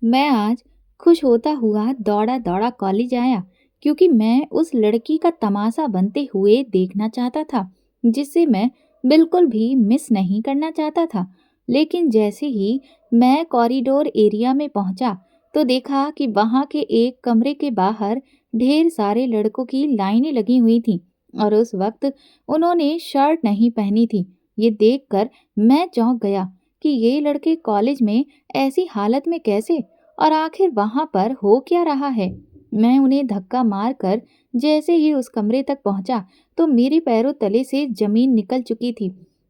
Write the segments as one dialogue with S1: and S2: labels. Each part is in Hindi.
S1: मैं आज खुश होता हुआ दौड़ा दौड़ा कॉलेज आया क्योंकि मैं उस लड़की का तमाशा बनते हुए देखना चाहता था जिसे मैं बिल्कुल भी मिस नहीं करना चाहता था। लेकिन जैसे ही मैं कॉरिडोर एरिया में पहुंचा तो देखा कि वहां के एक कमरे के बाहर ढेर सारे लड़कों की लाइनें लगी हुई थीं और उस वक्त उन्होंने शर्ट नहीं पहनी थी। ये देखकर मैं चौंक गया कि ये लड़के कॉलेज में ऐसी हालत में कैसे और आखिर वहां पर हो क्या रहा है। मैं उन्हें धक्का मारकर जैसे ही उस कमरे तक पहुंचा तो मेरे पैरों तले से जमीन निकल चुकी थी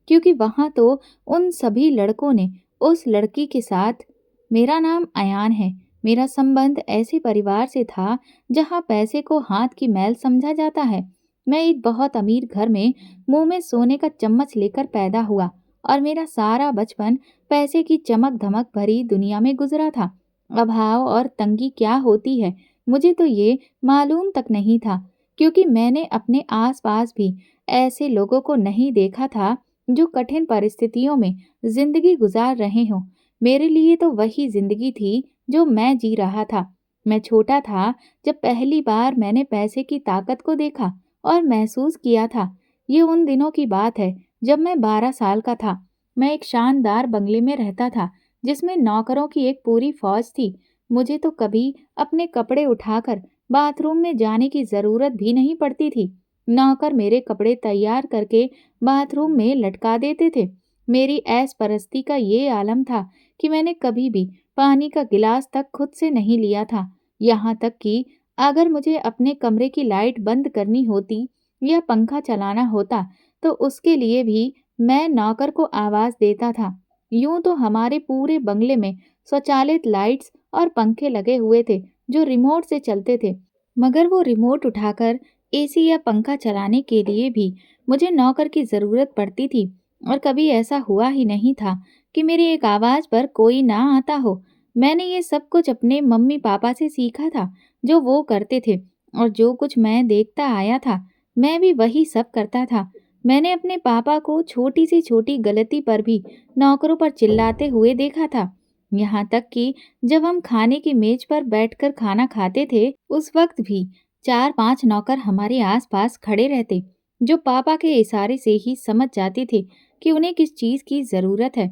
S1: क्योंकि वहां तो उन सभी लड़कों ने उस लड़की के साथ। मेरा नाम अयान है। मेरा संबंध ऐसे परिवार से था जहां पैसे को हाथ की मैल समझा जाता है। मैं एक बहुत अमीर घर में मुंह में सोने का चम्मच लेकर पैदा हुआ और मेरा सारा बचपन पैसे की चमक धमक भरी दुनिया में गुजरा था। अभाव और तंगी क्या होती है मुझे तो ये मालूम तक नहीं था क्योंकि मैंने अपने आसपास भी ऐसे लोगों को नहीं देखा था जो कठिन परिस्थितियों में जिंदगी गुजार रहे हों। मेरे लिए तो वही जिंदगी थी जो मैं जी रहा था। मैं छोटा था जब पहली बार मैंने पैसे की ताकत को देखा और महसूस किया था। ये उन दिनों की बात है जब मैं 12 साल का था। मैं एक शानदार बंगले में रहता था जिसमें नौकरों की एक पूरी फौज थी। मुझे तो कभी अपने कपड़े उठाकर बाथरूम में जाने की जरूरत भी नहीं पड़ती थी। नौकर मेरे कपड़े तैयार करके बाथरूम में लटका देते थे। मेरी ऐश परस्ती का ये आलम था कि मैंने कभी भी पानी का गिलास तक खुद से नहीं लिया था। यहाँ तक कि अगर मुझे अपने कमरे की लाइट बंद करनी होती या पंखा चलाना होता तो उसके लिए भी मैं नौकर को आवाज देता था। यूं तो हमारे पूरे बंगले में स्वचालित लाइट्स और पंखे लगे हुए थे जो रिमोट से चलते थे, मगर वो रिमोट उठाकर एसी या पंखा चलाने के लिए भी मुझे नौकर की जरूरत पड़ती थी। और कभी ऐसा हुआ ही नहीं था कि मेरी एक आवाज पर कोई ना आता हो। मैंने ये सब कुछ अपने मम्मी पापा से सीखा था। जो वो करते थे और जो कुछ मैं देखता आया था मैं भी वही सब करता था। मैंने अपने पापा को छोटी से छोटी गलती पर भी नौकरों पर चिल्लाते हुए देखा था। यहाँ तक कि जब हम खाने की मेज पर बैठकर खाना खाते थे उस वक्त भी 4-5 नौकर हमारे आसपास खड़े रहते जो पापा के इशारे से ही समझ जाते थे कि उन्हें किस चीज की जरूरत है।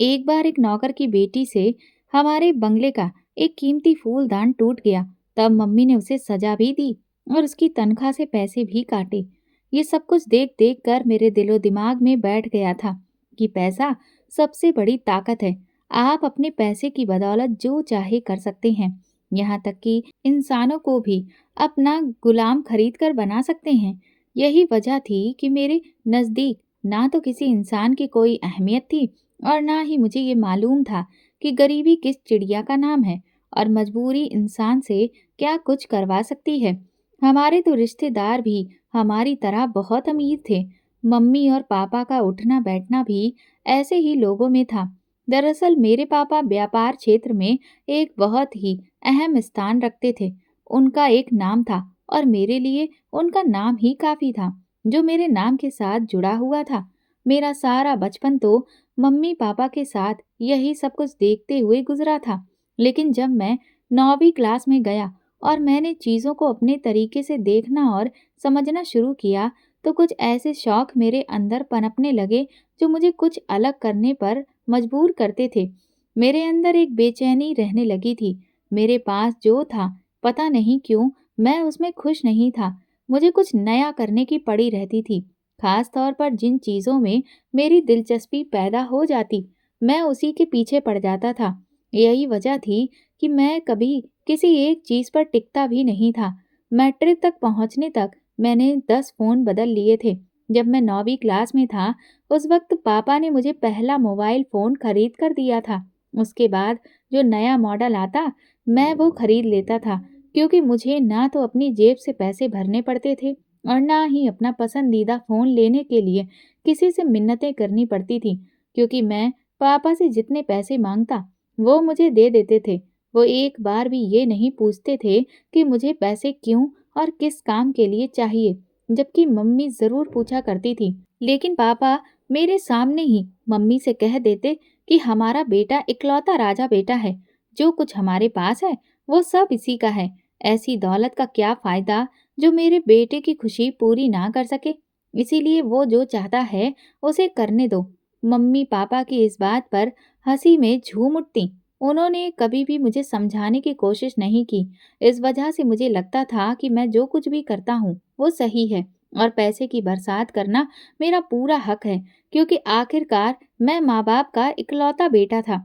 S1: एक बार एक नौकर की बेटी से हमारे बंगले का एक कीमती फूलदान टूट गया। तब मम्मी ने उसे सजा भी दी और उसकी तनख्वाह से पैसे भी काटे। ये सब कुछ देख देख कर मेरे दिलो दिमाग में बैठ गया था कि पैसा सबसे बड़ी ताकत है। आप अपने पैसे की बदौलत जो चाहे कर सकते हैं, यहाँ तक कि इंसानों को भी अपना गुलाम खरीद कर बना सकते हैं। यही वजह थी कि मेरे नज़दीक ना तो किसी इंसान की कोई अहमियत थी और ना ही मुझे ये मालूम था कि गरीबी किस चिड़िया का नाम है और मजबूरी इंसान से क्या कुछ करवा सकती है। हमारे तो रिश्तेदार भी हमारी तरह बहुत अमीर थे। मम्मी और पापा का उठना बैठना भी ऐसे ही लोगों में था। दरअसल मेरे पापा व्यापार क्षेत्र में एक बहुत ही अहम स्थान रखते थे। उनका एक नाम था और मेरे लिए उनका नाम ही काफी था जो मेरे नाम के साथ जुड़ा हुआ था। मेरा सारा बचपन तो मम्मी पापा के साथ यही सब कुछ देखते हुए गुजरा था। लेकिन जब मैं 9वीं क्लास में गया और मैंने चीज़ों को अपने तरीके से देखना और समझना शुरू किया तो कुछ ऐसे शौक मेरे अंदर पनपने लगे जो मुझे कुछ अलग करने पर मजबूर करते थे। मेरे अंदर एक बेचैनी रहने लगी थी। मेरे पास जो था पता नहीं क्यों मैं उसमें खुश नहीं था। मुझे कुछ नया करने की पड़ी रहती थी। खास तौर पर जिन चीज़ों में मेरी दिलचस्पी पैदा हो जाती मैं उसी के पीछे पड़ जाता था। यही वजह थी कि मैं कभी किसी एक चीज़ पर टिकता भी नहीं था। मैट्रिक तक पहुंचने तक मैंने 10 फ़ोन बदल लिए थे। जब मैं 9वीं क्लास में था उस वक्त पापा ने मुझे पहला मोबाइल फ़ोन खरीद कर दिया था। उसके बाद जो नया मॉडल आता मैं वो खरीद लेता था क्योंकि मुझे ना तो अपनी जेब से पैसे भरने पड़ते थे और ना ही अपना पसंदीदा फ़ोन लेने के लिए किसी से मिन्नतें करनी पड़ती थी क्योंकि मैं पापा से जितने पैसे मांगता वो मुझे दे देते थे। वो एक बार भी ये नहीं पूछते थे कि मुझे पैसे क्यों और किस काम के लिए चाहिए, जबकि मम्मी ज़रूर पूछा करती थी। लेकिन पापा मेरे सामने ही मम्मी से कह देते कि हमारा बेटा इकलौता राजा बेटा है जो कुछ हमारे पास है वो सब इसी का है। ऐसी दौलत का क्या फायदा जो मेरे बेटे की खुशी पूरी ना कर सके। इसीलिए वो जो चाहता है उसे करने दो। मम्मी पापा की इस बात पर हंसी में झूम उठती। उन्होंने कभी भी मुझे समझाने की कोशिश नहीं की। इस वजह से मुझे लगता था कि मैं जो कुछ भी करता हूँ वो सही है और पैसे की बरसात करना मेरा पूरा हक है, क्योंकि आखिरकार मैं माँ बाप का इकलौता बेटा था।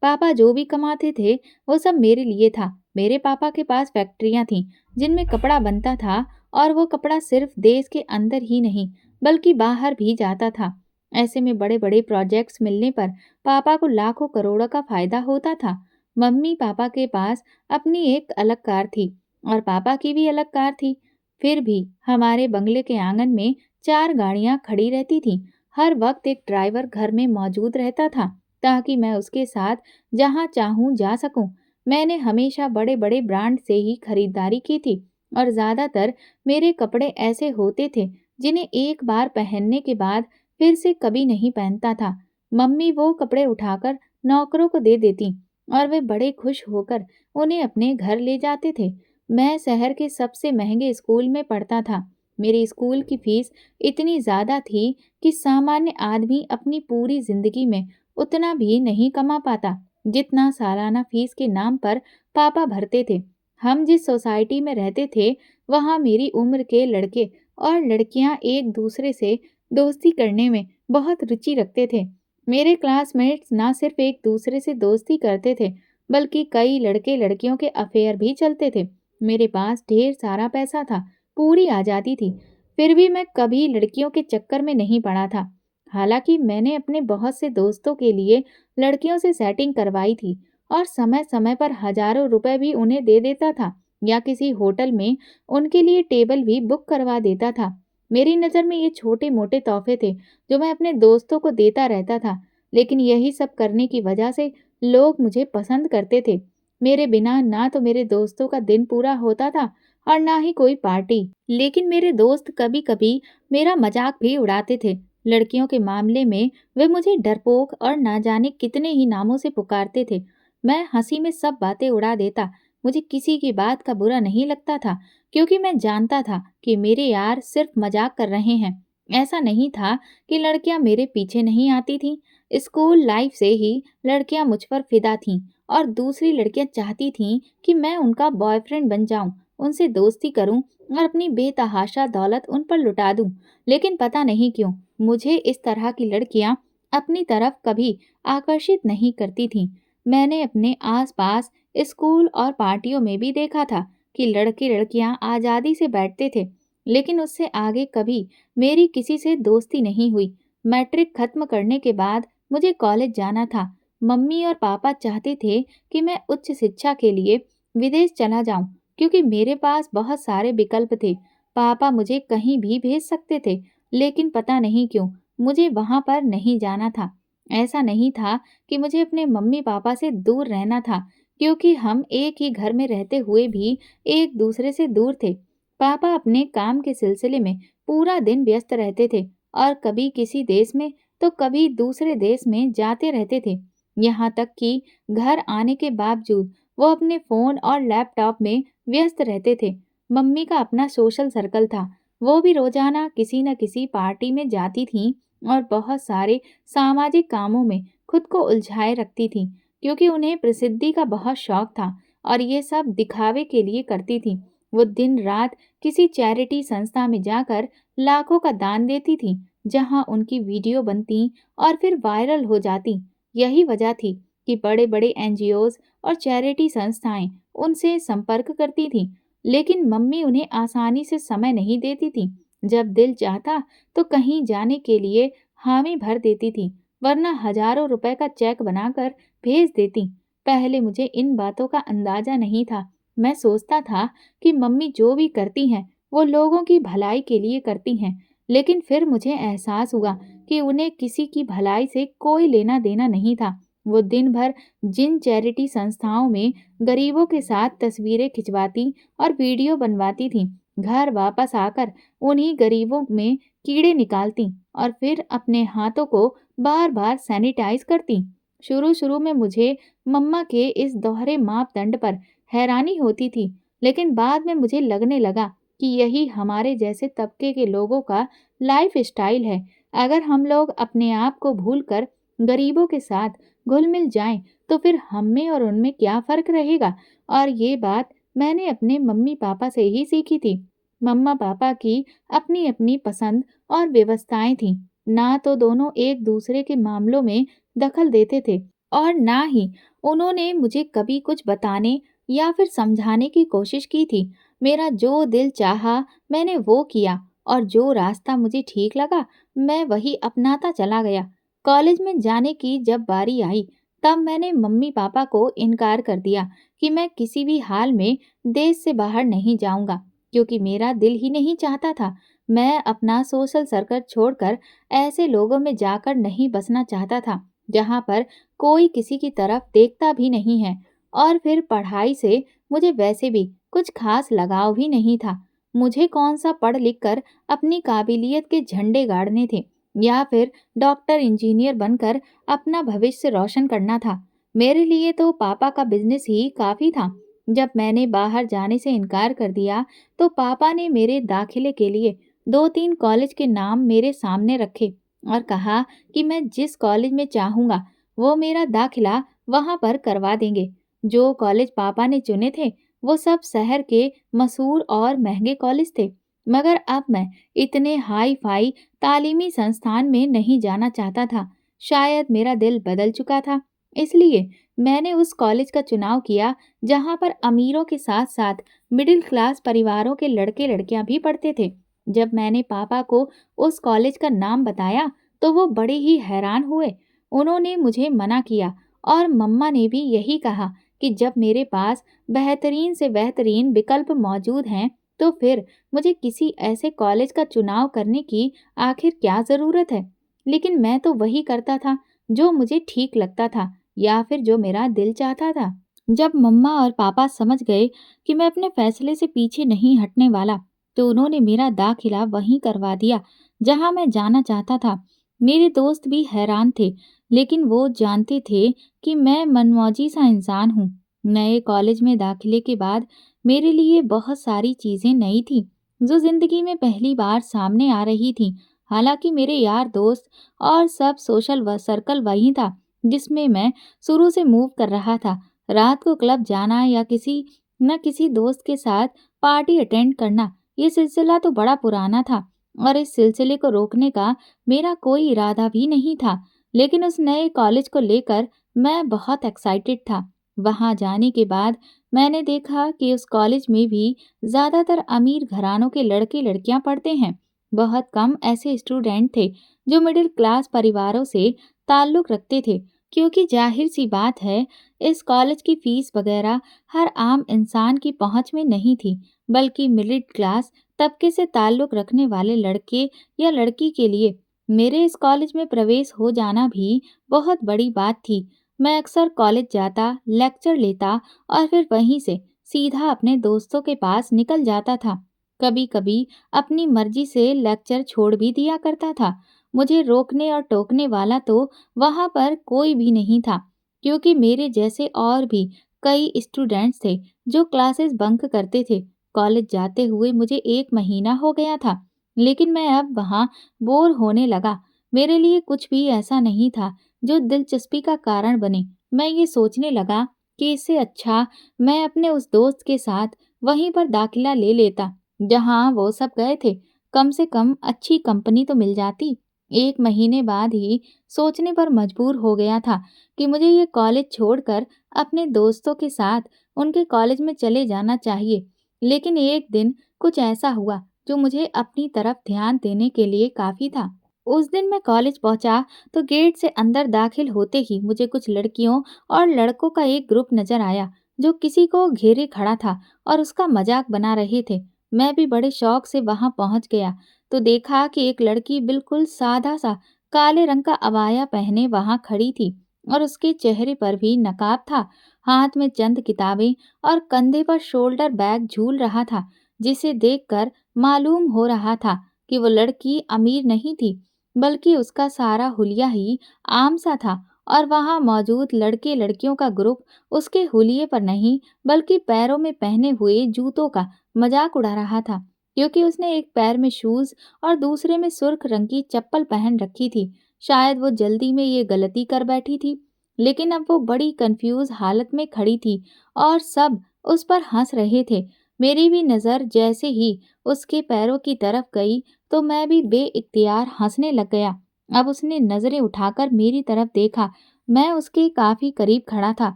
S1: पापा जो भी कमाते थे वो सब मेरे लिए था। मेरे पापा के पास फैक्ट्रियां थीं जिनमें कपड़ा बनता था, और वो कपड़ा सिर्फ देश के अंदर ही नहीं बल्कि बाहर भी जाता था। ऐसे में बड़े बड़े प्रोजेक्ट्स मिलने पर पापा को लाखों करोड़ों का फायदा होता था। मम्मी पापा के पास अपनी एक अलग कार थी और पापा की भी अलग कार थी। फिर भी हमारे बंगले के आंगन में 4 गाड़ियां खड़ी रहती थीं। हर वक्त एक ड्राइवर घर में मौजूद रहता था ताकि मैं उसके साथ जहां चाहूं जा सकूं। मैंने हमेशा बड़े बड़े ब्रांड से ही खरीदारी की थी और ज्यादातर मेरे कपड़े ऐसे होते थे जिन्हें एक बार पहनने के बाद फिर से कभी नहीं पहनता था। मम्मी वो कपड़े उठाकर नौकरों को दे देती और वे बड़े खुश होकर उन्हें अपने घर ले जाते थे। मैं शहर के सबसे महंगे स्कूल में पढ़ता था। मेरे स्कूल की फीस इतनी ज्यादा थी कि सामान्य आदमी अपनी पूरी जिंदगी में उतना भी नहीं कमा पाता जितना सालाना फीस के नाम पर पापा भरते थे। हम जिस सोसाइटी में रहते थे वहाँ मेरी उम्र के लड़के और लड़कियां एक दूसरे से दोस्ती करने में बहुत रुचि रखते थे। मेरे क्लासमेट्स ना सिर्फ एक दूसरे से दोस्ती करते थे बल्कि कई लड़के लड़कियों के अफेयर भी चलते थे। मेरे पास ढेर सारा पैसा था, पूरी आज़ादी थी, फिर भी मैं कभी लड़कियों के चक्कर में नहीं पड़ा था। हालांकि मैंने अपने बहुत से दोस्तों के लिए लड़कियों से सेटिंग करवाई थी और समय समय पर हजारों रुपए भी उन्हें दे देता था या किसी होटल में उनके लिए टेबल भी बुक करवा देता था। मेरी नज़र में ये छोटे मोटे तोहफे थे जो मैं अपने दोस्तों को देता रहता था, लेकिन यही सब करने की वजह से लोग मुझे पसंद करते थे। मेरे बिना ना तो मेरे दोस्तों का दिन पूरा होता था और ना ही कोई पार्टी। लेकिन मेरे दोस्त कभी कभी मेरा मजाक भी उड़ाते थे। लड़कियों के मामले में वे मुझे डरपोक और ना जाने कितने ही नामों से पुकारते थे। मैं हंसी में सब बातें उड़ा देता। मुझे किसी की बात का बुरा नहीं लगता था, क्योंकि मैं जानता था कि मेरे यार सिर्फ मजाक कर रहे हैं। ऐसा नहीं था कि लड़कियां मेरे पीछे नहीं आती थीं। स्कूल लाइफ से ही लड़कियां मुझ पर फिदा थीं और दूसरी लड़कियां चाहती थीं कि मैं उनका बॉयफ्रेंड बन जाऊं, उनसे दोस्ती करूं और अपनी बेतहाशा दौलत उन पर लुटा दूं। लेकिन पता नहीं क्यों मुझे इस तरह की लड़कियां अपनी तरफ कभी आकर्षित नहीं करती थीं। मैंने अपने आसपास स्कूल और पार्टियों में भी देखा था कि लड़के लड़कियां आज़ादी से बैठते थे, लेकिन उससे आगे कभी मेरी किसी से दोस्ती नहीं हुई। मैट्रिक खत्म करने के बाद मुझे कॉलेज जाना था। मम्मी और पापा चाहते थे कि मैं उच्च शिक्षा के लिए विदेश चला जाऊं, क्योंकि मेरे पास बहुत सारे विकल्प थे। पापा मुझे कहीं भी भेज सकते थे, लेकिन पता नहीं क्यों मुझे वहां पर नहीं जाना था। ऐसा नहीं था कि मुझे अपने मम्मी पापा से दूर रहना था, क्योंकि हम एक ही घर में रहते हुए भी एक दूसरे से दूर थे। पापा अपने काम के सिलसिले में पूरा दिन व्यस्त रहते थे और कभी किसी देश में तो कभी दूसरे देश में जाते रहते थे। यहाँ तक कि घर आने के बावजूद वो अपने फोन और लैपटॉप में व्यस्त रहते थे। मम्मी का अपना सोशल सर्कल था, वो भी रोजाना किसी न किसी पार्टी में जाती थीं और बहुत सारे सामाजिक कामों में खुद को उलझाए रखती थीं, क्योंकि उन्हें प्रसिद्धि का बहुत शौक था और ये सब दिखावे के लिए करती थीं। वो दिन रात किसी चैरिटी संस्था में जाकर लाखों का दान देती थीं, जहां उनकी वीडियो बनती और फिर वायरल हो जाती। यही वजह थी कि बड़े बड़े एनजीओज और चैरिटी संस्थाएं उनसे संपर्क करती थीं, लेकिन मम्मी उन्हें आसानी से समय नहीं देती थी। जब दिल चाहता तो कहीं जाने के लिए हामी भर देती थी, वरना हजारों रुपए का चेक बनाकर भेज देती। पहले मुझे इन बातों का अंदाजा नहीं था। मैं सोचता था कि मम्मी जो भी करती हैं वो लोगों की भलाई के लिए करती हैं, लेकिन फिर मुझे एहसास हुआ कि उन्हें किसी की भलाई से कोई लेना देना नहीं था। वो दिन भर जिन चैरिटी संस्थाओं में गरीबों के साथ तस्वीरें खिंचवाती और वीडियो बनवाती थीं, घर वापस आकर उन्हीं गरीबों में कीड़े निकालती और फिर अपने हाथों को बार बार सैनिटाइज करती। शुरू-शुरू में मुझे मम्मा के इस दोहरे मापदंड पर हैरानी होती थी, लेकिन बाद में मुझे लगने लगा कि यही हमारे जैसे तबके के लोगों का लाइफ स्टाइल है। अगर हम लोग अपने आप को भूलकर गरीबों के साथ घुल-मिल जाएं, तो फिर हम में और उनमें क्या फ़र्क रहेगा? और ये बात मैंने अपने मम्मी-पापा से ही सीखी थी। मम्मा-पापा की अपनी-अपनी पसंद और व्यवस्थाएँ थीं। ना तो दोनों एक दूसरे के मामलों में दखल देते थे और ना ही उन्होंने मुझे कभी कुछ बताने या फिर समझाने की कोशिश की थी। मेरा जो दिल चाहा मैंने वो किया और जो रास्ता मुझे ठीक लगा मैं वही अपनाता चला गया। कॉलेज में जाने की जब बारी आई तब मैंने मम्मी पापा को इनकार कर दिया कि मैं किसी भी हाल में देश से बाहर नहीं जाऊंगा, क्योंकि मेरा दिल ही नहीं चाहता था। मैं अपना सोशल सर्कल छोड़कर ऐसे लोगों में जाकर नहीं बसना चाहता था जहाँ पर कोई किसी की तरफ देखता भी नहीं है। और फिर पढ़ाई से मुझे वैसे भी कुछ खास लगाव भी नहीं था। मुझे कौन सा पढ़ लिख कर अपनी काबिलियत के झंडे गाड़ने थे या फिर डॉक्टर इंजीनियर बनकर अपना भविष्य रोशन करना था। मेरे लिए तो पापा का बिजनेस ही काफी था। जब मैंने बाहर जाने से इनकार कर दिया तो पापा ने मेरे दाखिले के लिए 2-3 कॉलेज के नाम मेरे सामने रखे और कहा कि मैं जिस कॉलेज में चाहूँगा वो मेरा दाखिला वहाँ पर करवा देंगे। जो कॉलेज पापा ने चुने थे वो सब शहर के मशहूर और महंगे कॉलेज थे। मगर अब मैं इतने हाई-फाई तालीमी संस्थान में नहीं जाना चाहता था। शायद मेरा दिल बदल चुका था। इसलिए मैंने उस कॉलेज का चुनाव किया जहाँ पर अमीरों के साथ-साथ मिडिल क्लास परिवारों के लड़के-लड़कियां भी पढ़ते थे। जब मैंने पापा को उस कॉलेज का नाम बताया तो वो बड़े ही हैरान हुए। उन्होंने मुझे मना किया और मम्मा ने भी यही कहा कि जब मेरे पास बेहतरीन से बेहतरीन विकल्प मौजूद हैं तो फिर मुझे किसी ऐसे कॉलेज का चुनाव करने की आखिर क्या ज़रूरत है। लेकिन मैं तो वही करता था जो मुझे ठीक लगता था या फिर जो मेरा दिल चाहता था। जब मम्मा और पापा समझ गए कि मैं अपने फैसले से पीछे नहीं हटने वाला, तो उन्होंने मेरा दाखिला वहीं करवा दिया जहां मैं जाना चाहता था। मेरे दोस्त भी हैरान थे, लेकिन वो जानते थे कि मैं मनमौजी सा इंसान हूँ। नए कॉलेज में दाखिले के बाद मेरे लिए बहुत सारी चीजें नई थी, जो जिंदगी में पहली बार सामने आ रही थी। हालांकि मेरे यार दोस्त और सब सोशल सर्कल वही था जिसमें मैं शुरू से मूव कर रहा था। रात को क्लब जाना या किसी न किसी दोस्त के साथ पार्टी अटेंड करना, ये सिलसिला तो बड़ा पुराना था और इस सिलसिले को रोकने का मेरा कोई इरादा भी नहीं था। लेकिन उस नए कॉलेज को लेकर मैं बहुत एक्साइटेड था। वहां जाने के बाद मैंने देखा कि उस कॉलेज में भी ज्यादातर अमीर घरानों के लड़के लड़कियां पढ़ते हैं। बहुत कम ऐसे स्टूडेंट थे जो मिडिल क्लास परिवारों से ताल्लुक रखते थे, क्योंकि जाहिर सी बात है इस कॉलेज की फीस वगैरह हर आम इंसान की पहुंच में नहीं थी, बल्कि मिडिल क्लास तबके से ताल्लुक रखने वाले लड़के या लड़की के लिए मेरे इस कॉलेज में प्रवेश हो जाना भी बहुत बड़ी बात थी। मैं अक्सर कॉलेज जाता, लेक्चर लेता और फिर वहीं से सीधा अपने दोस्तों के पास निकल जाता था। कभी-कभी अपनी मर्जी से लेक्चर छोड़ भी दिया करता था। मुझे रोकने और टोकने वाला तो वहां पर कोई भी नहीं था, क्योंकि मेरे जैसे और भी कई स्टूडेंट्स थे जो क्लासेस बंक करते थे। कॉलेज जाते हुए मुझे 1 महीना हो गया था, लेकिन मैं अब वहाँ बोर होने लगा। मेरे लिए कुछ भी ऐसा नहीं था जो दिलचस्पी का कारण बने। मैं ये सोचने लगा कि इससे अच्छा मैं अपने उस दोस्त के साथ वहीं पर दाखिला ले लेता जहाँ वो सब गए थे। कम से कम अच्छी कंपनी तो मिल जाती। 1 महीने बाद ही सोचने पर मजबूर हो गया था कि मुझे ये कॉलेज छोड़कर अपने दोस्तों के साथ उनके कॉलेज में चले जाना चाहिए। लेकिन एक दिन कुछ ऐसा हुआ जो मुझे अपनी तरफ ध्यान देने के लिए काफी था। उस दिन मैं कॉलेज पहुंचा तो गेट से अंदर दाखिल होते ही मुझे कुछ लड़कियों और लड़कों का एक ग्रुप नजर आया जो किसी को घेरे खड़ा था और उसका मजाक बना रहे थे। मैं भी बड़े शौक से वहां पहुंच गया तो देखा कि एक लड़की बिल्कुल सादा सा काले रंग का अबाया पहने वहां खड़ी थी और उसके चेहरे पर भी नकाब था। हाथ में चंद किताबें और कंधे पर शोल्डर बैग झूल रहा था, जिसे देखकर मालूम हो रहा था कि वो लड़की अमीर नहीं थी, बल्कि उसका सारा हुलिया ही आम सा था और वहां मौजूद लड़के लड़कियों का ग्रुप उसके हुलिये पर नहीं बल्कि पैरों में पहने हुए जूतों का मजाक उड़ा रहा था, क्योंकि उसने एक पैर में शूज और दूसरे में सुर्ख रंग की चप्पल पहन रखी थी। शायद वो जल्दी में ये गलती कर बैठी थी, लेकिन अब वो बड़ी कंफ्यूज हालत में खड़ी थी और सब उस पर हंस रहे थे। मेरी भी नज़र जैसे ही उसके पैरों की तरफ गई तो मैं भी बेइख्तियार हंसने लग गया। अब उसने नज़रें उठाकर मेरी तरफ देखा। मैं उसके काफ़ी करीब खड़ा था।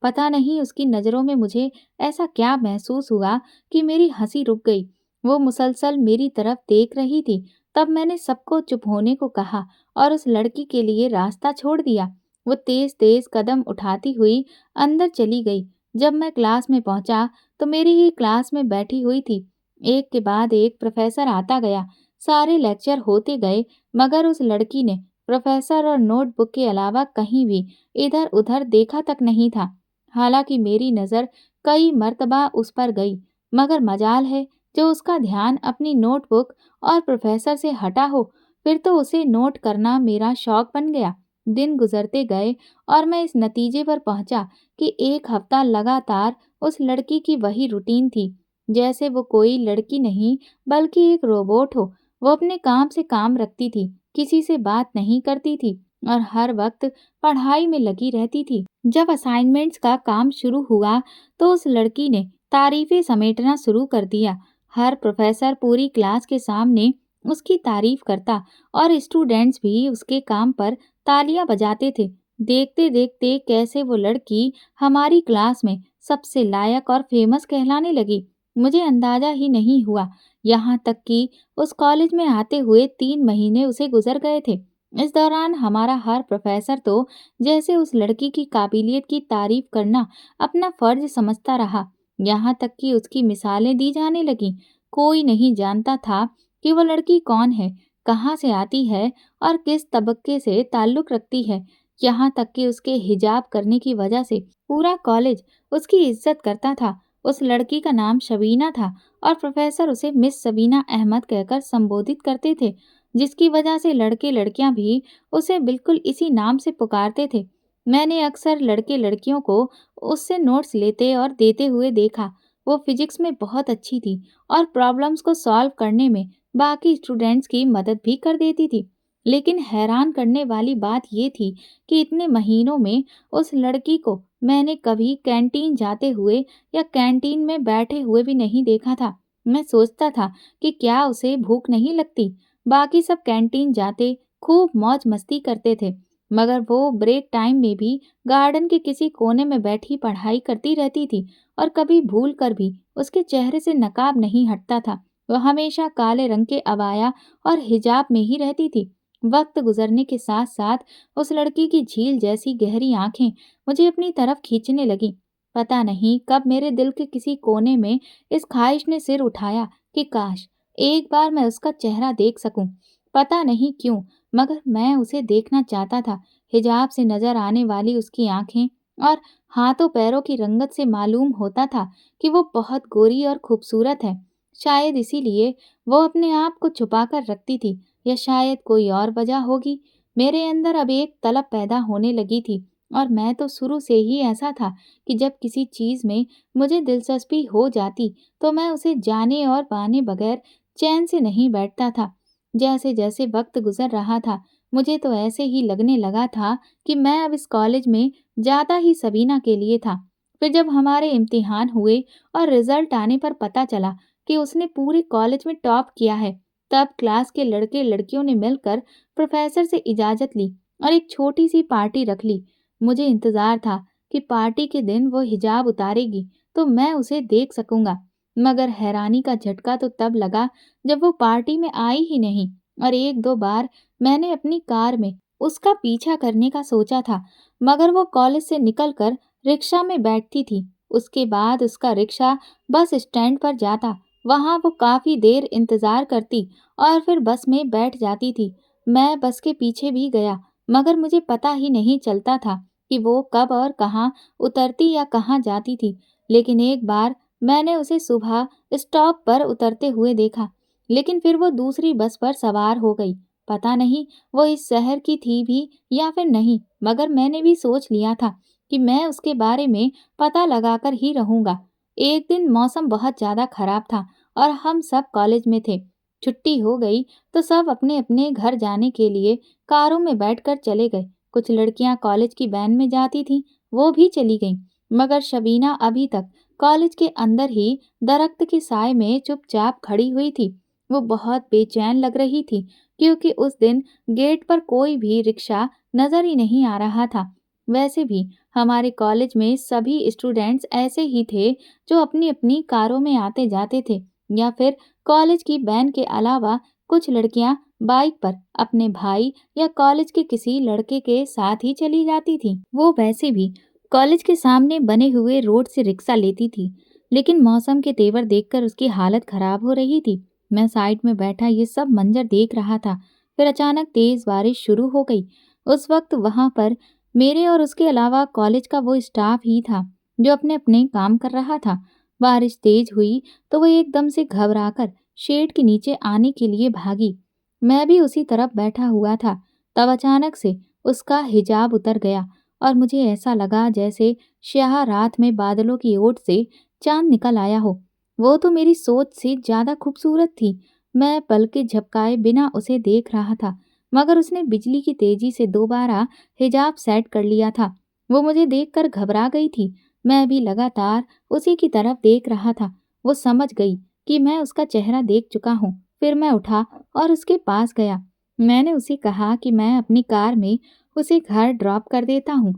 S1: पता नहीं उसकी नज़रों में मुझे ऐसा क्या महसूस हुआ कि मेरी हंसी रुक गई। वो मुसलसल मेरी तरफ देख रही थी। तब मैंने सबको चुप होने को कहा और उस लड़की के लिए रास्ता छोड़ दिया। वो तेज-तेज कदम उठाती हुई अंदर चली गई। जब मैं क्लास में पहुंचा तो मेरी ही क्लास में बैठी हुई थी। एक के बाद एक प्रोफेसर आता गया। सारे लेक्चर होते गए, मगर उस लड़की ने प्रोफेसर और नोटबुक के अलावा कहीं भी इधर-उधर देखा तक नहीं था। हालांकि मेरी नज़र कई मर्तबा उस पर गई, मगर मजाल है जो उसका ध्यान अपनी नोटबुक और प्रोफेसर से हटा हो, फिर तो उसे नोट करना मेरा शौक बन गया। दिन गुजरते गए और मैं इस नतीजे पर पहुंचा कि एक हफ्ता लगातार उस लड़की की वही रूटीन थी, जैसे वो कोई लड़की नहीं बल्कि एक रोबोट हो। वो अपने काम से काम रखती थी, किसी से बात नहीं करती थी और हर वक्त पढ़ाई में लगी रहती थी। जब असाइनमेंट्स का काम शुरू हुआ तो उस लड़की ने तारीफें समेटना शुरू कर दिया। हर प्रोफेसर पूरी क्लास के सामने उसकी तारीफ करता और स्टूडेंट्स भी उसके काम पर तालियां बजाते थे। देखते देखते कैसे वो लड़की हमारी क्लास में सबसे लायक और फेमस कहलाने लगी, मुझे अंदाजा ही नहीं हुआ। यहाँ तक कि उस कॉलेज में आते हुए 3 महीने उसे गुजर गए थे। इस दौरान हमारा हर प्रोफेसर तो जैसे उस लड़की की काबिलियत की तारीफ करना अपना फर्ज समझता रहा। यहाँ तक कि उसकी मिसालें दी जाने लगी। कोई नहीं जानता था कि वो लड़की कौन है, कहाँ से आती है और किस तबके से ताल्लुक रखती है। यहाँ तक कि उसके हिजाब करने की वजह से पूरा कॉलेज उसकी इज्जत करता था। उस लड़की का नाम शबीना था और प्रोफेसर उसे मिस सबीना अहमद कहकर संबोधित करते थे, जिसकी वजह से लड़के लड़कियां भी उसे बिल्कुल इसी नाम से पुकारते थे। मैंने अक्सर लड़के लड़कियों को उससे नोट्स लेते और देते हुए देखा। वो फिजिक्स में बहुत अच्छी थी और प्रॉब्लम्स को सॉल्व करने में बाकी स्टूडेंट्स की मदद भी कर देती थी। लेकिन हैरान करने वाली बात ये थी कि इतने महीनों में उस लड़की को मैंने कभी कैंटीन जाते हुए या कैंटीन में बैठे हुए भी नहीं देखा था। मैं सोचता था कि क्या उसे भूख नहीं लगती। बाकी सब कैंटीन जाते खूब मौज मस्ती करते थे, मगर वो ब्रेक टाइम में भी गार्डन के किसी कोने में बैठी पढ़ाई करती रहती थी और कभी भूल कर भी उसके चेहरे से नकाब नहीं हटता था। वह हमेशा काले रंग के अबाया और हिजाब में ही रहती थी। वक्त गुजरने के साथ साथ उस लड़की की झील जैसी गहरी आंखें मुझे अपनी तरफ खींचने लगी। पता नहीं कब मेरे दिल के किसी कोने में इस ख्वाहिश ने सिर उठाया कि काश एक बार मैं उसका चेहरा देख सकूं। पता नहीं क्यों, मगर मैं उसे देखना चाहता था। हिजाब से नजर आने वाली उसकी आंखें और हाथों पैरों की रंगत से मालूम होता था कि वो बहुत गोरी और खूबसूरत है। शायद इसीलिए वो अपने आप को छुपा कर रखती थी, या शायद कोई और वजह होगी। मेरे अंदर अब एक तलब पैदा होने लगी थी और मैं तो शुरू से ही ऐसा था कि जब किसी चीज में मुझे दिलचस्पी हो जाती तो मैं उसे जाने और पाने बगैर चैन से नहीं बैठता था। जैसे जैसे वक्त गुजर रहा था, मुझे तो ऐसे ही लगने लगा था कि मैं अब इस कॉलेज में जाता ही सबीना के लिए था। फिर जब हमारे इम्तिहान हुए और रिजल्ट आने पर पता चला कि उसने पूरे कॉलेज में टॉप किया है, तब क्लास के लड़के लड़कियों ने मिलकर प्रोफेसर से इजाज़त ली और एक छोटी सी पार्टी रख ली। मुझे इंतज़ार था कि पार्टी के दिन वो हिजाब उतारेगी तो मैं उसे देख सकूंगा। मगर हैरानी का झटका तो तब लगा जब वो पार्टी में आई ही नहीं, और एक दो बार मैंने अपनी कार में उसका पीछा करने का सोचा था, मगर वो कॉलेज से निकलकर रिक्शा में बैठती थी। उसके बाद उसका रिक्शा बस स्टैंड पर जाता, वहां वो काफी देर इंतजार करती और फिर बस में बैठ जाती थी। मैं बस के पीछे भी गया, मगर मुझे पता ही नहीं चलता था कि वो कब और कहाँ उतरती या कहाँ जाती थी। लेकिन एक बार मैंने उसे सुबह स्टॉप पर उतरते हुए देखा, लेकिन फिर वो दूसरी बस पर सवार हो गई। पता नहीं वो इस शहर की थी भी या फिर नहीं, मगर मैंने भी सोच लिया था कि मैं उसके बारे में पता लगाकर ही रहूंगा। एक दिन मौसम बहुत ज़्यादा खराब था और हम सब कॉलेज में थे। छुट्टी हो गई तो सब अपने अपने घर जाने के लिए कारों में बैठकर चले गए। कुछ लड़कियां कॉलेज की वैन में जाती थीं, वो भी चली गईं, मगर शबीना अभी तक कॉलेज के अंदर ही दरख्त के साए में चुपचाप खड़ी हुई थी। वो बहुत बेचैन लग रही थी क्योंकि उस दिन गेट पर कोई भी रिक्शा नजर ही नहीं आ रहा था। वैसे भी हमारे कॉलेज में सभी स्टूडेंट्स ऐसे ही थे जो अपनी अपनी कारों में आते जाते थे, या फिर कॉलेज की वैन के अलावा कुछ लड़कियां बाइक पर अपने भाई या कॉलेज के किसी लड़के के साथ ही चली जाती थी। वो वैसे भी कॉलेज के सामने बने हुए रोड से रिक्शा लेती थी, लेकिन मौसम के तेवर देखकर उसकी हालत खराब हो रही थी। मैं साइड में बैठा ये सब मंजर देख रहा था। फिर अचानक तेज बारिश शुरू हो गई। उस वक्त वहां पर मेरे और उसके अलावा कॉलेज का वो स्टाफ ही था जो अपने अपने काम कर रहा था। बारिश तेज हुई तो वो एकदम से घबराकर शेड के नीचे आने के लिए भागी। मैं भी उसी तरफ बैठा हुआ था। तब अचानक से उसका हिजाब उतर गया और मुझे ऐसा लगा जैसे स्याह रात में बादलों की ओट से चांद निकल आया हो। वो तो मेरी सोच से ज्यादा खूबसूरत थी। मैं पलकें झपकाए बिना उसे देख रहा था, मगर उसने बिजली की तेजी से दोबारा हिजाब सेट कर लिया था। वो मुझे देखकर घबरा गई थी। मैं भी लगातार उसी की तरफ देख रहा था। वो समझ गई कि मैं उसका चेहरा देख चुका हूँ। फिर मैं उठा और उसके पास गया। मैंने उसे कहा कि मैं अपनी कार में उसे घर ड्रॉप कर देता हूँ,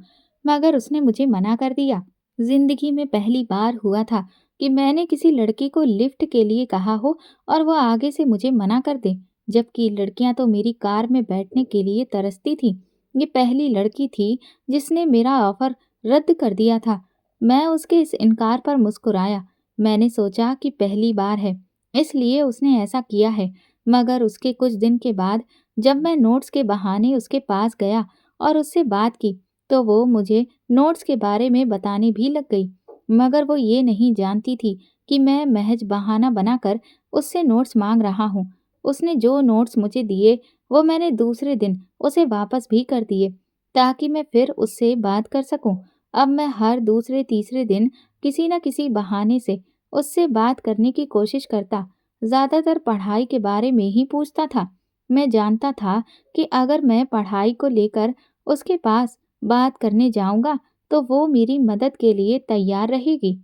S1: मगर उसने मुझे मना कर दिया। जिंदगी में पहली बार हुआ था कि मैंने किसी लड़की को लिफ्ट के लिए कहा हो और वो आगे से मुझे मना कर दे, जबकि लड़कियां तो मेरी कार में बैठने के लिए तरसती थी। ये पहली लड़की थी जिसने मेरा ऑफर रद्द कर दिया था। मैं उसके इस इनकार पर मुस्कुराया। मैंने सोचा कि पहली बार है, इसलिए उसने ऐसा किया है। मगर उसके कुछ दिन के बाद जब मैं नोट्स के बहाने उसके पास गया और उससे बात की, तो वो मुझे नोट्स के बारे में बताने भी लग गई। मगर वो ये नहीं जानती थी कि मैं महज बहाना बनाकर उससे नोट्स मांग रहा हूँ। उसने जो नोट्स मुझे दिए वो मैंने दूसरे दिन उसे वापस भी कर दिए, ताकि मैं फिर उससे बात कर सकूं। अब मैं हर दूसरे तीसरे दिन किसी न किसी बहाने से उससे बात करने की कोशिश करता। ज्यादातर पढ़ाई के बारे में ही पूछता था। मैं जानता था कि अगर मैं पढ़ाई को लेकर उसके पास बात करने जाऊंगा तो वो मेरी मदद के लिए तैयार रहेगी।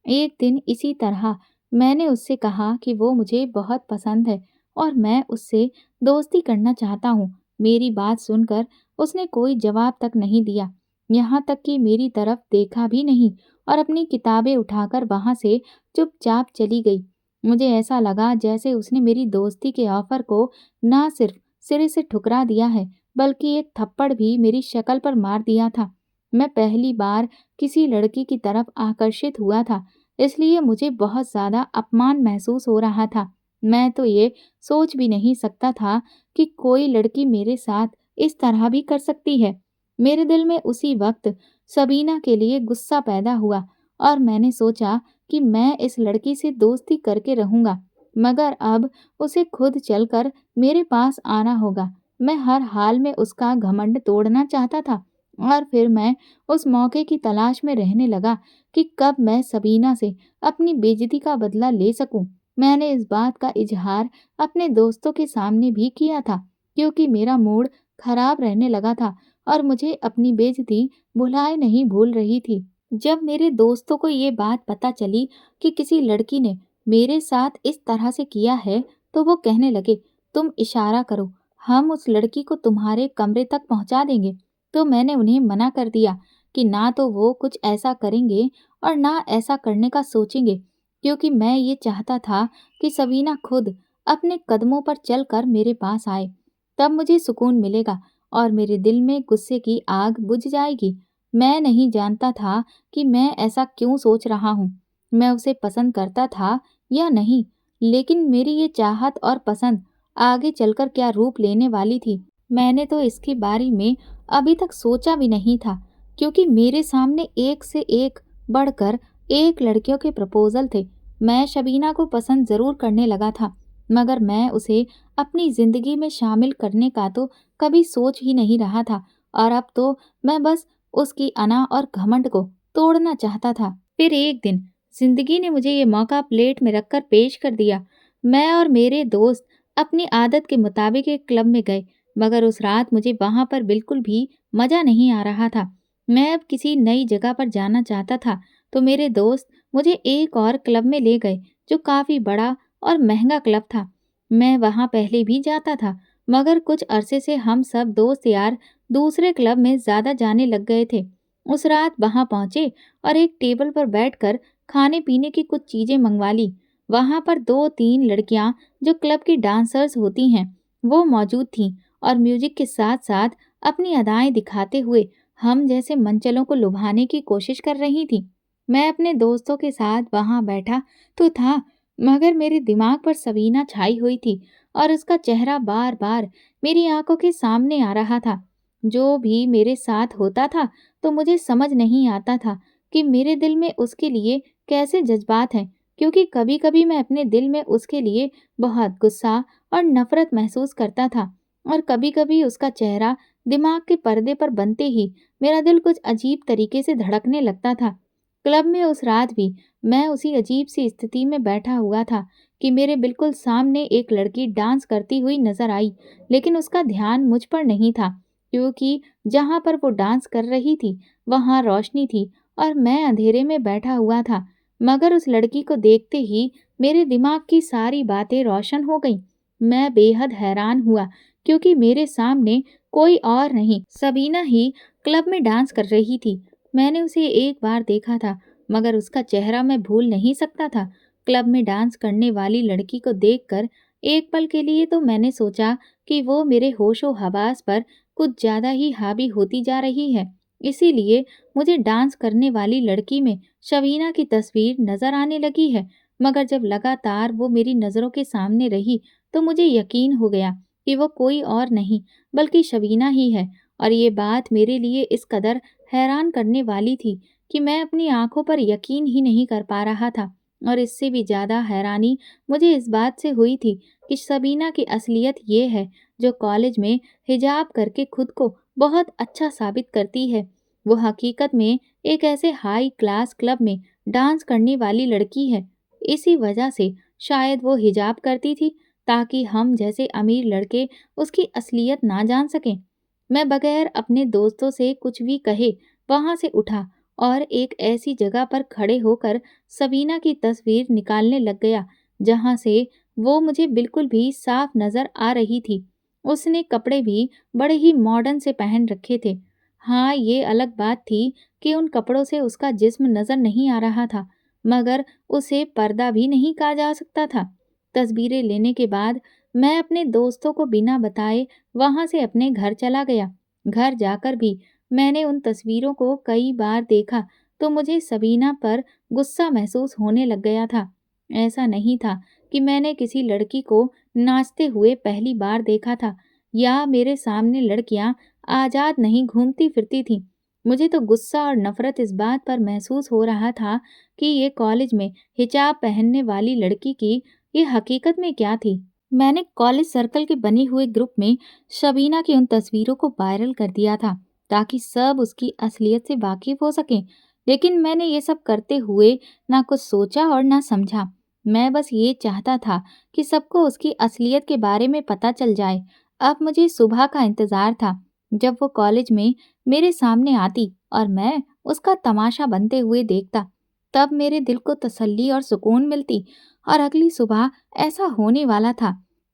S1: एक दिन इसी तरह मैंने उससे कहा कि वो मुझे बहुत पसंद है और मैं उससे दोस्ती करना चाहता हूँ। मेरी बात सुनकर उसने कोई जवाब तक नहीं दिया, यहाँ तक कि मेरी तरफ देखा भी नहीं और अपनी किताबें उठाकर वहां से चुपचाप चली गई। मुझे ऐसा लगा जैसे उसने मेरी दोस्ती के ऑफर को ना सिर्फ सिरे से ठुकरा दिया है, बल्कि एक थप्पड़ भी मेरी शक्ल पर मार दिया था। मैं पहली बार किसी लड़की की तरफ आकर्षित हुआ था, इसलिए मुझे बहुत ज्यादा अपमान महसूस हो रहा था। मैं तो ये सोच भी नहीं सकता था कि कोई लड़की मेरे साथ इस तरह भी कर सकती है। मेरे दिल में उसी वक्त सबीना के लिए गुस्सा पैदा हुआ और मैंने सोचा कि मैं इस लड़की से दोस्ती करके रहूंगा, मगर अब उसे खुद चलकर मेरे पास आना होगा। मैं हर हाल में उसका घमंड तोड़ना चाहता था और फिर मैं उस मौके की तलाश में रहने लगा कि कब मैं सबीना से अपनी बेइज्जती का बदला ले सकूं। मैंने इस बात का इजहार अपने दोस्तों के सामने भी किया था, क्योंकि मेरा मूड खराब रहने लगा था और मुझे अपनी बेइज्जती भुलाए नहीं भूल रही थी। जब मेरे दोस्तों को ये बात पता चली कि किसी लड़की ने मेरे साथ इस तरह से किया है, तो वो कहने लगे, तुम इशारा करो, हम उस लड़की को तुम्हारे कमरे तक पहुंचा देंगे। तो मैंने उन्हें मना कर दिया कि ना तो वो कुछ ऐसा करेंगे और ना ऐसा करने का सोचेंगे, क्योंकि मैं ये चाहता था कि सबीना खुद अपने कदमों पर चलकर मेरे पास आए। तब मुझे सुकून मिलेगा और मेरे दिल में गुस्से की आग बुझ जाएगी। मैं नहीं जानता था कि मैं ऐसा क्यों सोच रहा हूँ। मैं उसे पसंद करता था या नहीं, लेकिन मेरी ये चाहत और पसंद आगे चलकर क्या रूप लेने वाली थी, मैंने तो इसके बारे में अभी तक सोचा भी नहीं था, क्योंकि मेरे सामने एक से एक बढ़कर एक लड़कियों के प्रपोजल थे। मैं शबीना को पसंद जरूर करने लगा था, मगर मैं उसे अपनी ज़िंदगी में शामिल करने का तो कभी सोच ही नहीं रहा था और अब तो मैं बस उसकी अना और घमंड को तोड़ना चाहता था। फिर एक दिन ज़िंदगी ने मुझे ये मौका प्लेट में रखकर पेश कर दिया। मैं और मेरे दोस्त अपनी आदत के मुताबिक एक क्लब में गए, मगर उस रात मुझे वहाँ पर बिल्कुल भी मज़ा नहीं आ रहा था। मैं अब किसी नई जगह पर जाना चाहता था, तो मेरे दोस्त मुझे एक और क्लब में ले गए, जो काफ़ी बड़ा और महंगा क्लब था। मैं वहाँ पहले भी जाता था, मगर कुछ अरसे से हम सब दोस्त यार दूसरे क्लब में ज़्यादा जाने लग गए थे। उस रात वहाँ पहुँचे और एक टेबल पर बैठकर खाने-पीने की कुछ चीज़ें मंगवा ली। वहाँ पर 2-3 लड़कियाँ जो क्लब की डांसर्स होती हैं, वो मौजूद थीं और म्यूज़िक के साथ-साथ अपनी अदाएँ दिखाते हुए हम जैसे मनचलों को लुभाने की कोशिश कर रही थीं। मैं अपने दोस्तों के साथ वहाँ बैठा तो था, मगर मेरे दिमाग पर सबीना छाई हुई थी और उसका चेहरा बार-बार मेरी आँखों के सामने आ रहा था। जो भी मेरे साथ होता था, तो मुझे समझ नहीं आता था कि मेरे दिल में उसके लिए कैसे जज़्बात हैं, क्योंकि कभी-कभी मैं अपने दिल में उसके लिए बहुत गुस्सा और नफ़रत महसूस करता था और कभी-कभी उसका चेहरा दिमाग के पर्दे पर बनते ही मेरा दिल कुछ अजीब तरीके से धड़कने लगता था। क्लब में उस रात भी मैं उसी अजीब-सी स्थिति में बैठा हुआ था कि मेरे बिल्कुल सामने एक लड़की डांस करती हुई नज़र आई, लेकिन उसका ध्यान मुझ पर नहीं था, क्योंकि जहाँ पर वो डांस कर रही थी, वहाँ रोशनी थी और मैं अंधेरे में बैठा हुआ था। मगर उस लड़की को देखते ही मेरे दिमाग की सारी बातें रोशन हो गईं। मैं बेहद हैरान हुआ, क्योंकि मेरे सामने कोई और नहीं, सबीना ही क्लब में डांस कर रही थी। मैंने उसे एक बार देखा था, मगर उसका चेहरा मैं भूल नहीं सकता था। क्लब में डांस करने वाली लड़की को देखकर एक पल के लिए तो मैंने सोचा कि वो मेरे होशो-हवास पर कुछ ज़्यादा ही हावी होती जा रही है। इसीलिए मुझे डांस करने वाली लड़की में शबीना की तस्वीर नज़र आने लगी है। मगर जब लगातार वो मेरी नज़रों के सामने रही, तो मुझे यकीन हो गया कि वो कोई और नहीं, बल्कि शबीना ही है। और ये बात मेरे लिए इस कदर हैरान करने वाली थी कि मैं अपनी आँखों पर यकीन ही नहीं कर पा रहा था। और इससे भी ज़्यादा हैरानी मुझे इस बात से हुई थी कि सबीना की असलियत ये है, जो कॉलेज में हिजाब करके खुद को बहुत अच्छा साबित करती है। वो हकीकत में एक ऐसे हाई क्लास क्लब में डांस करने वाली लड़की है। इसी वजह से शायद वो हिजाब करती थी, ताकि हम जैसे अमीर लड़के उसकी असलियत ना जान सकें। मैं बगैर अपने दोस्तों से कुछ भी कहे वहां से उठा और एक ऐसी जगह पर खड़े होकर सबीना की तस्वीर निकालने लग गया, जहां से वो मुझे बिल्कुल भी साफ नजर आ रही थी। उसने कपड़े भी बड़े ही मॉडर्न से पहन रखे थे। हाँ, ये अलग बात थी कि उन कपड़ों से उसका जिस्म नजर नहीं आ रहा था, मगर उसे पर्दा भी नहीं कहा जा सकता था। तस्वीरें लेने के बाद मैं अपने दोस्तों को बिना बताए वहां से अपने घर चला गया। घर जाकर भी मैंने उन तस्वीरों को कई बार देखा, तो मुझे सबीना पर गुस्सा महसूस होने लग गया था। ऐसा नहीं था कि मैंने किसी लड़की को नाचते हुए पहली बार देखा था, या मेरे सामने लड़कियां आजाद नहीं घूमती फिरती थीं। मुझे तो गुस्सा और नफरत इस बात पर महसूस हो रहा था कि ये कॉलेज में हिजाब पहनने वाली लड़की की ये हकीकत में क्या थी। मैंने कॉलेज सर्कल के बने हुए ग्रुप में शबीना की उन तस्वीरों को वायरल कर दिया था, ताकि सब उसकी असलियत से वाकिफ हो सकें। लेकिन मैंने ये सब करते हुए ना कुछ सोचा और ना समझा। मैं बस ये चाहता था कि सबको उसकी असलियत के बारे में पता चल जाए। अब मुझे सुबह का इंतजार था, जब वो कॉलेज में मेरे सामने आती और मैं उसका तमाशा बनते हुए देखता। तब मेरे दिल को तसल्ली और सुकून मिलती। और अगली सुबह ऐसा होने वाला था,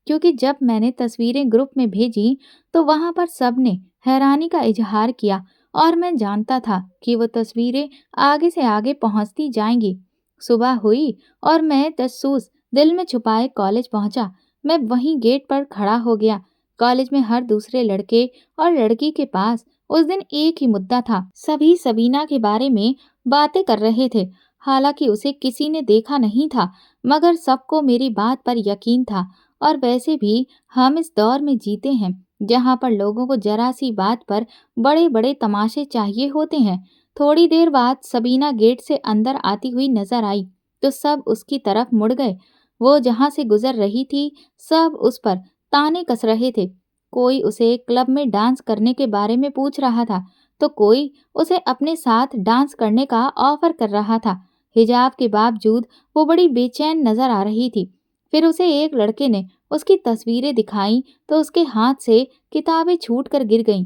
S1: क्योंकि जब मैंने तस्वीरें ग्रुप में भेजी, तो वहां पर सबने हैरानी का इजहार किया और मैं जानता था कि वो तस्वीरें आगे से आगे पहुंचती जाएंगी। सुबह हुई और मैं तससूस दिल में छुपाए कॉलेज पहुंचा। मैं वहीं गेट पर खड़ा हो गया। कॉलेज में हर दूसरे लड़के और लड़की के पास उस दिन एक ही मुद्दा था। सभी सबीना के बारे में बातें कर रहे थे। हालांकि उसे किसी ने देखा नहीं था, मगर सबको मेरी बात पर यकीन था। और वैसे भी हम इस दौर में जीते हैं, जहां पर लोगों को जरा सी बात पर बड़े बड़े तमाशे चाहिए होते हैं। थोड़ी देर बाद सबीना गेट से अंदर आती हुई नजर आई, तो सब उसकी तरफ मुड़ गए। वो जहाँ से गुजर रही थी, सब उस पर ताने कस रहे थे। कोई उसे क्लब में डांस करने के बारे में पूछ रहा था, तो कोई उसे अपने साथ डांस करने का ऑफर कर रहा था। हिजाब के बावजूद वो बड़ी बेचैन नजर आ रही थी। फिर उसे एक लड़के ने उसकी तस्वीरें दिखाई तो उसके हाथ से किताबें छूट कर गिर गईं।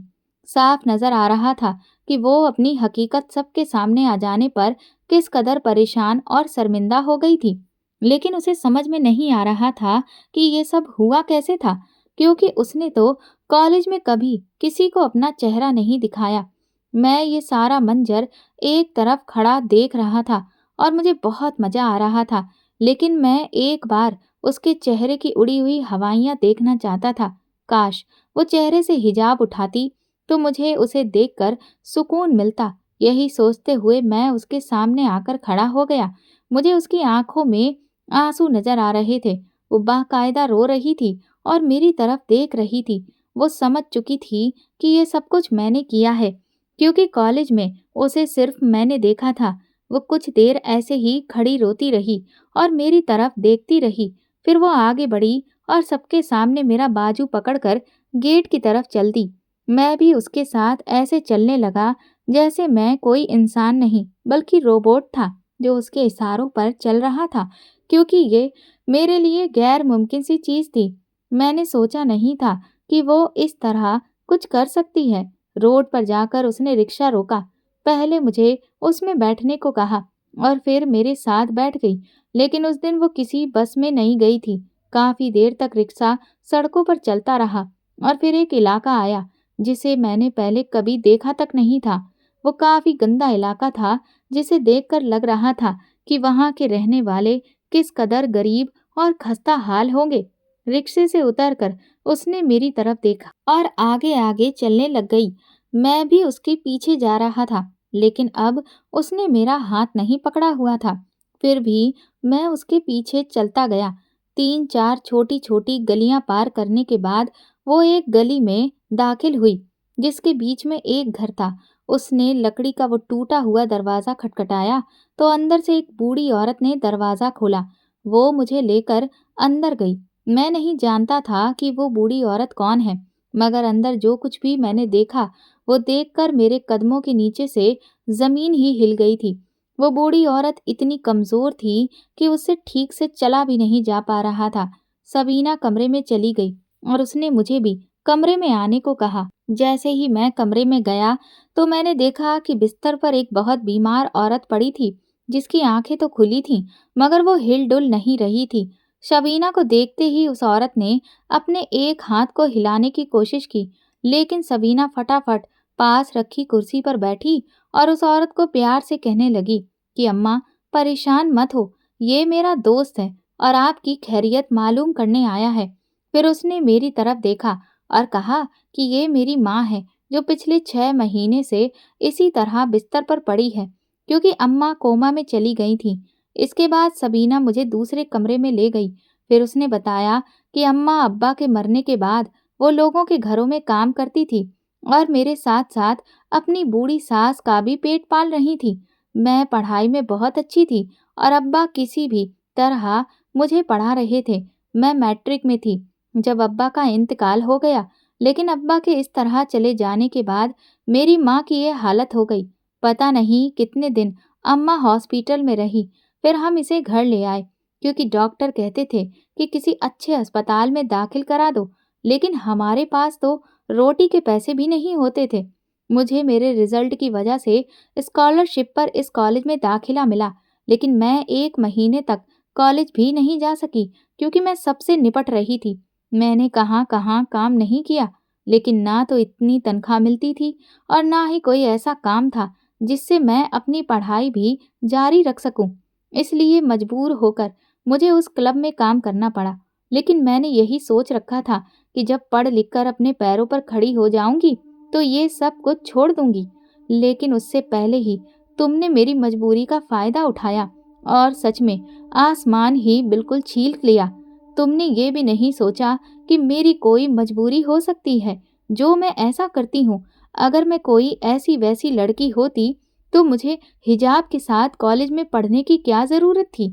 S1: साफ नजर आ रहा था कि वो अपनी हकीकत सबके सामने आ जाने पर किस कदर परेशान और शर्मिंदा हो गई थी। लेकिन उसे समझ में नहीं आ रहा था कि ये सब हुआ कैसे था, क्योंकि उसने तो कॉलेज में कभी किसी को अपना चेहरा नहीं दिखाया। मैं ये सारा मंजर एक तरफ खड़ा देख रहा था और मुझे बहुत मजा आ रहा था, लेकिन मैं एक बार उसके चेहरे की उड़ी हुई हवाइयां देखना चाहता था। काश वो चेहरे से हिजाब उठाती तो मुझे उसे देखकर सुकून मिलता। यही सोचते हुए मैं उसके सामने आकर खड़ा हो गया। मुझे उसकी आंखों में आंसू नजर आ रहे थे। वो बाकायदा रो रही थी और मेरी तरफ देख रही थी। वो समझ चुकी थी कि ये सब कुछ मैंने किया है, क्योंकि कॉलेज में उसे सिर्फ मैंने देखा था। वो कुछ देर ऐसे ही खड़ी रोती रही और मेरी तरफ देखती रही। फिर वो आगे बढ़ी और सबके सामने मेरा बाजू पकड़कर गेट की तरफ चल दी। मैं भी उसके साथ ऐसे चलने लगा जैसे मैं कोई इंसान नहीं बल्कि रोबोट था जो उसके इशारों पर चल रहा था, क्योंकि ये मेरे लिए गैर मुमकिन सी चीज थी। मैंने सोचा नहीं था कि वो इस तरह कुछ कर सकती है। रोड पर जाकर उसने रिक्शा रोका। पहले मुझे उसमें बैठने को कहा और फिर मेरे साथ बैठ गई। लेकिन उस दिन वो किसी बस में नहीं गई थी। काफी देर तक रिक्शा सड़कों पर चलता रहा और फिर एक इलाका आया जिसे मैंने पहले कभी देखा तक नहीं था। वो काफी गंदा इलाका था, जिसे देखकर लग रहा था कि वहां के रहने वाले किस कदर गरीब और खस्ता हाल होंगे। रिक्शे से उतरकर उसने मेरी तरफ देखा और आगे आगे चलने लग गई। मैं भी उसके पीछे जा रहा था, लेकिन अब उसने मेरा हाथ नहीं पकड़ा हुआ था। फिर भी मैं उसके पीछे चलता गया। 3-4 छोटी-छोटी गलियां पार करने के बाद वो एक गली में दाखिल हुई, जिसके बीच में एक घर था। उसने लकड़ी का वो टूटा हुआ दरवाज़ा खटखटाया, तो अंदर से एक बूढ़ी औरत ने दरवाज़ा खोला। वो मुझे लेकर अंदर गई। मैं नहीं जानता था कि वो बूढ़ी औरत कौन है, मगर अंदर जो कुछ भी मैंने देखा, वो देखकर मेरे कदमों के नीचे से ज़मीन ही हिल गई थी। वो बूढ़ी औरत इतनी कमज़ोर थी कि उससे ठीक से चला भी नहीं जा पा रहा था। सबीना कमरे में चली गई और उसने मुझे भी कमरे में आने को कहा। जैसे ही मैं कमरे में गया, तो मैंने देखा कि बिस्तर पर एक बहुत बीमार औरत पड़ी थी, जिसकी आंखें तो खुली थीं, मगर वो हिल-डुल नहीं रही थी। शबीना को देखते ही उस औरत ने अपने एक हाथ को हिलाने की कोशिश की, लेकिन सबीना फटाफट पास रखी कुर्सी पर बैठी और उस औरत को प्यार से कहने लगी कि अम्मा, परेशान मत हो, ये मेरा दोस्त है और आपकी खैरियत मालूम करने आया है। फिर उसने मेरी तरफ देखा और कहा कि ये मेरी माँ है, जो पिछले 6 महीने से इसी तरह बिस्तर पर पड़ी है, क्योंकि अम्मा कोमा में चली गई थी। इसके बाद सबीना मुझे दूसरे कमरे में ले गई। फिर उसने बताया कि अम्मा अब्बा के मरने के बाद वो लोगों के घरों में काम करती थी और मेरे साथ-साथ अपनी बूढ़ी सास का भी पेट पाल रही थी। मैं पढ़ाई में बहुत अच्छी थी और अब्बा किसी भी तरह मुझे पढ़ा रहे थे। मैं मैट्रिक में थी जब अब्बा का इंतकाल हो गया, लेकिन अब्बा के इस तरह चले जाने के बाद मेरी माँ की ये हालत हो गई। पता नहीं कितने दिन अम्मा हॉस्पिटल में रही। फिर हम इसे घर ले आए, क्योंकि डॉक्टर कहते थे कि किसी अच्छे अस्पताल में दाखिल करा दो, लेकिन हमारे पास तो रोटी के पैसे भी नहीं होते थे। मुझे मेरे रिजल्ट की वजह से स्कॉलरशिप पर इस कॉलेज में दाखिला मिला, लेकिन मैं 1 महीने तक कॉलेज भी नहीं जा सकी, क्योंकि मैं सबसे निपट रही थी। मैंने कहाँ-कहाँ काम नहीं किया, लेकिन ना तो इतनी तनख्वाह मिलती थी और ना ही कोई ऐसा काम था जिससे मैं अपनी पढ़ाई भी जारी रख सकूं। इसलिए मजबूर होकर मुझे उस क्लब में काम करना पड़ा। लेकिन मैंने यही सोच रखा था कि जब पढ़ लिख कर अपने पैरों पर खड़ी हो जाऊंगी, तो ये सब कुछ छोड़ दूंगी। लेकिन उससे पहले ही तुमने मेरी मजबूरी का फायदा उठाया और सच में आसमान ही बिल्कुल छील लिया। तुमने ये भी नहीं सोचा कि मेरी कोई मजबूरी हो सकती है जो मैं ऐसा करती हूँ। अगर मैं कोई ऐसी वैसी लड़की होती, तो मुझे हिजाब के साथ कॉलेज में पढ़ने की क्या ज़रूरत थी।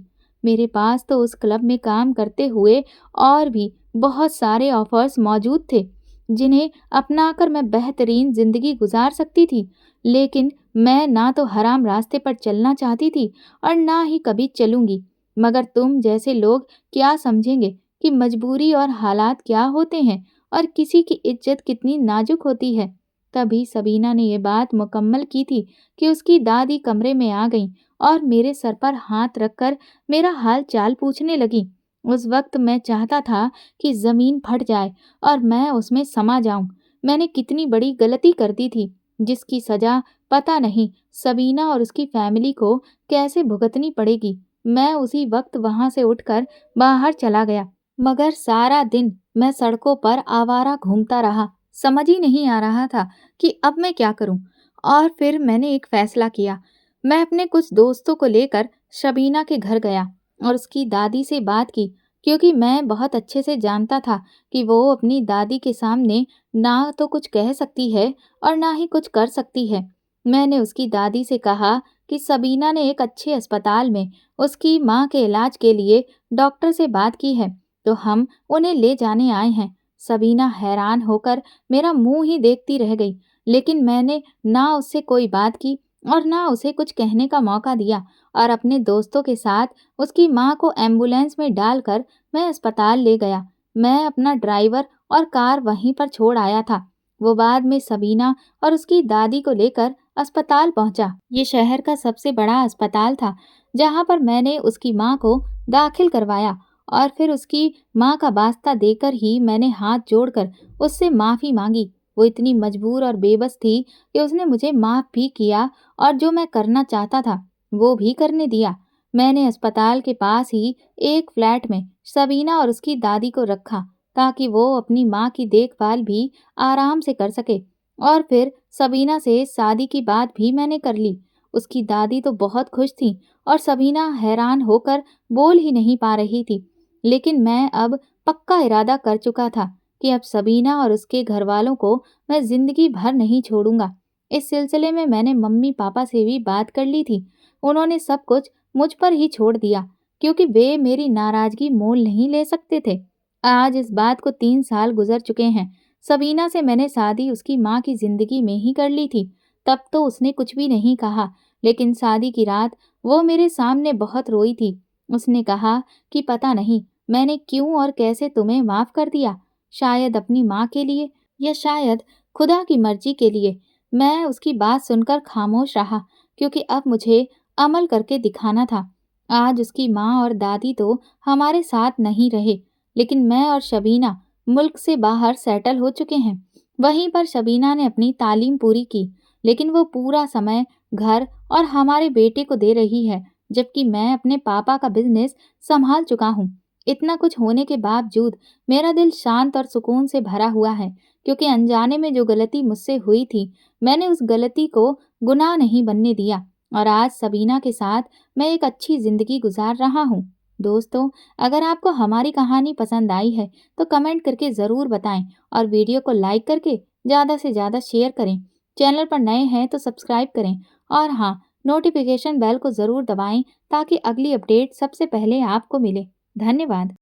S1: मेरे पास तो उस क्लब में काम करते हुए और भी बहुत सारे ऑफर्स मौजूद थे, जिन्हें अपनाकर मैं बेहतरीन ज़िंदगी गुजार सकती थी। लेकिन मैं ना तो हराम रास्ते पर चलना चाहती थी और ना ही कभी चलूँगी। मगर तुम जैसे लोग क्या समझेंगे कि मजबूरी और हालात क्या होते हैं और किसी की इज़्ज़त कितनी नाज़ुक होती है। तभी सबीना ने ये बात मुकम्मल की थी कि उसकी दादी कमरे में आ गईं और मेरे सर पर हाथ रखकर मेरा हाल-चाल पूछने लगीं। उस वक़्त मैं चाहता था कि ज़मीन फट जाए और मैं उसमें समा जाऊँ। मैंने कितनी बड़ी गलती कर दी थी, जिसकी सज़ा पता नहीं सबीना और उसकी फ़ैमिली को कैसे भुगतनी पड़ेगी। मैं उसी वक़्त वहाँ से उठकर बाहर चला गया, मगर सारा दिन मैं सड़कों पर आवारा घूमता रहा। समझ ही नहीं आ रहा था कि अब मैं क्या करूँ? और फिर मैंने एक फ़ैसला किया। मैं अपने कुछ दोस्तों को लेकर शबीना के घर गया और उसकी दादी से बात की, क्योंकि मैं बहुत अच्छे से जानता था कि वो अपनी दादी के सामने ना तो कुछ कह सकती है और ना ही कुछ कर सकती है। मैंने उसकी दादी से कहा कि सबीना ने एक अच्छे अस्पताल में उसकी माँ के इलाज के लिए डॉक्टर से बात की है, तो हम उन्हें ले जाने आए हैं। सबीना हैरान होकर मेरा मुंह ही देखती रह गई, लेकिन मैंने ना उससे कोई बात की और ना उसे कुछ कहने का मौका दिया और अपने दोस्तों के साथ उसकी माँ को एम्बुलेंस में डालकर मैं अस्पताल ले गया। मैं अपना ड्राइवर और कार वहीं पर छोड़ आया था। वो बाद में सबीना और उसकी दादी को लेकर अस्पताल पहुंचा। ये शहर का सबसे बड़ा अस्पताल था, जहां पर मैंने उसकी माँ को दाखिल करवाया और फिर उसकी माँ का वास्ता देकर ही मैंने हाथ जोड़कर उससे माफ़ी मांगी। वो इतनी मजबूर और बेबस थी कि उसने मुझे माफ़ भी किया और जो मैं करना चाहता था वो भी करने दिया। मैंने अस्पताल के पास ही एक फ्लैट में सबीना और उसकी दादी को रखा, ताकि वो अपनी माँ की देखभाल भी आराम से कर सके। और फिर सबीना से शादी की बात भी मैंने कर ली। उसकी दादी तो बहुत खुश थी और सबीना हैरान होकर बोल ही नहीं पा रही थी। लेकिन मैं अब पक्का इरादा कर चुका था कि अब सबीना और उसके घरवालों को मैं ज़िंदगी भर नहीं छोड़ूंगा। इस सिलसिले में मैंने मम्मी-पापा से भी बात कर ली थी। उन्होंने सब कुछ मुझ पर ही छोड़ दिया, क्योंकि वे मेरी नाराज़गी मोल नहीं ले सकते थे। आज इस बात को 3 साल गुज़र चुके हैं। सबीना से मैंने शादी उसकी माँ की ज़िंदगी में ही कर ली थी। तब तो उसने कुछ भी नहीं कहा, लेकिन शादी की रात वो मेरे सामने बहुत रोई थी। उसने कहा कि पता नहीं मैंने क्यों और कैसे तुम्हें माफ़ कर दिया। शायद अपनी माँ के लिए या शायद खुदा की मर्ज़ी के लिए। मैं उसकी बात सुनकर खामोश रहा, क्योंकि अब मुझे अमल करके दिखाना था। आज उसकी माँ और दादी तो हमारे साथ नहीं रहे, लेकिन मैं और शबीना मुल्क से बाहर सेटल हो चुके हैं। वहीं पर शबीना ने अपनी तालीम पूरी की, लेकिन वो पूरा समय घर और हमारे बेटे को दे रही है, जबकि मैं अपने पापा का बिज़नेस सँभाल चुका हूँ। इतना कुछ होने के बावजूद मेरा दिल शांत और सुकून से भरा हुआ है, क्योंकि अनजाने में जो गलती मुझसे हुई थी, मैंने उस गलती को गुनाह नहीं बनने दिया और आज सबीना के साथ मैं एक अच्छी ज़िंदगी गुजार रहा हूँ। दोस्तों, अगर आपको हमारी कहानी पसंद आई है, तो कमेंट करके ज़रूर बताएं और वीडियो को लाइक करके ज़्यादा से ज़्यादा शेयर करें। चैनल पर नए हैं तो सब्सक्राइब करें और हाँ, नोटिफिकेशन बेल को ज़रूर दबाएं, ताकि अगली अपडेट सबसे पहले आपको मिले। धन्यवाद।